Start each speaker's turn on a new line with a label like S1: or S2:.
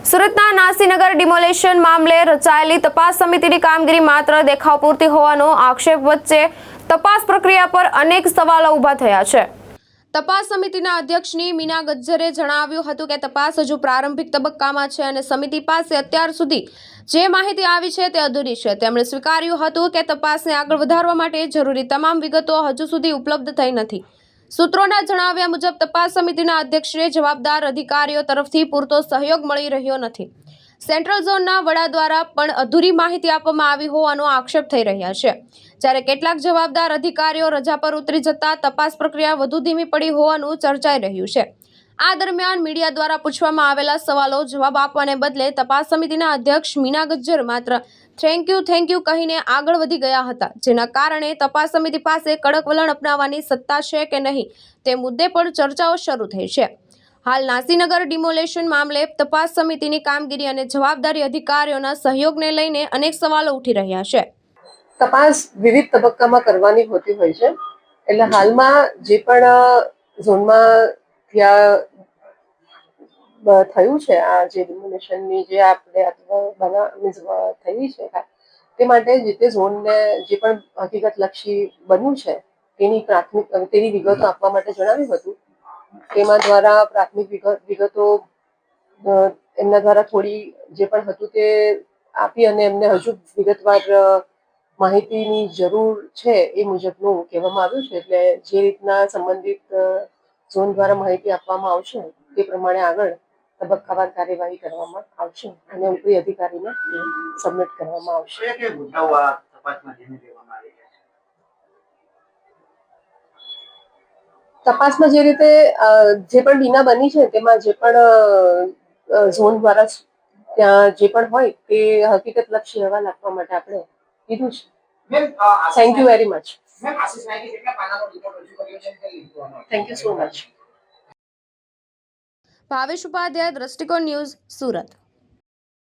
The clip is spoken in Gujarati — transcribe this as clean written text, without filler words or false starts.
S1: સુરતના નાસીનગર ડિમોલેશન મામલે રચાયેલી તપાસ સમિતિની કામગીરી માત્ર દેખાવ પૂરતી હોવાનો આક્ષેપ વચ્ચે તપાસ પ્રક્રિયા પર અનેક સવાલો ઊભા થયા છે। તપાસ સમિતિના અધ્યક્ષની મીના ગજ્જરે જણાવ્યું હતું કે તપાસ હજુ પ્રારંભિક તબક્કામાં છે અને સમિતિ પાસે અત્યાર સુધી જે માહિતી આવી છે તે અધૂરી છે। તેમણે સ્વીકાર્યું હતું કે તપાસને આગળ વધારવા માટે જરૂરી તમામ વિગતો હજુ સુધી ઉપલબ્ધ થઈ નથી। સૂત્રોના જણાવ્યા મુજબ તપાસ સમિતિના અધ્યક્ષને જવાબદાર અધિકારીઓ તરફથી પૂરતો સહયોગ મળી રહ્યો નથી। સેન્ટ્રલ ઝોનના વડા દ્વારા પણ અધૂરી માહિતી આપવામાં આવી હોવાનો આક્ષેપ થઈ રહ્યા છે, જ્યારે કેટલાક જવાબદાર અધિકારીઓ રજા પર ઉતરી જતા તપાસ પ્રક્રિયા વધુ ધીમી પડી હોવાનું ચર્ચાઈ રહ્યું છે। આ દરમિયાન મીડિયા દ્વારા પૂછવામાં આવેલા સવાલો જવાબ આપવાને બદલે તપાસ સમિતિના અધ્યક્ષ મીના ગજ્જર માત્ર થેન્ક યુ કહીને આગળ વધી ગયા હતા, જેના કારણે તપાસ સમિતિ પાસે કડક વલણ અપનાવવાની સત્તા છે કે નહીં તે મુદ્દે પણ ચર્ચાઓ શરૂ થઈ છે। હાલ નાસીનગર ડિમોલેશન મામલે તપાસ સમિતિની કામગીરી અને જવાબદારી અધિકારીઓના સહયોગને લઈને અનેક સવાલો ઉઠી રહ્યા છે।
S2: તપાસ વિવિધ તબક્કામાં કરવાની હોતી હોય છે, એટલે હાલમાં જે પણ ઝોનમાં થયું છે, આ જે ડિમોલેશનની જે આપણે થઈ છે તે માટે જે તે ઝોનને જે પણ હકીકતલક્ષી બન્યું છે તેની વિગતો આપવા માટે જણાવ્યું હતું। તેમાં દ્વારા પ્રાથમિક વિગતો એમના દ્વારા થોડી જે પણ હતું તે આપી અને એમને હજુ વિગતવાર માહિતીની જરૂર છે એ મુજબનું કહેવામાં આવ્યું છે। એટલે જે રીતના સંબંધિત ઝોન દ્વારા માહિતી આપવામાં આવશે તે પ્રમાણે આગળ તબક્કાવાર કાર્યવાહી કરવામાં આવશે અને ઉપરી અધિકારીને સબમિટ કરવામાં આવશે। તપાસમાં જે રીતે જે પણ બીના બની છે તેમાં જે પણ ઝોન દ્વારા ત્યાં જે પણ હોય તે હકીકતલક્ષી અહેવાલ આપવા માટે આપણે કીધું છે। Thank you very much. Thank you so much.
S1: Bhavesh Upadhyay, દ્રષ્ટિકોણ ન્યૂઝ, સુરત।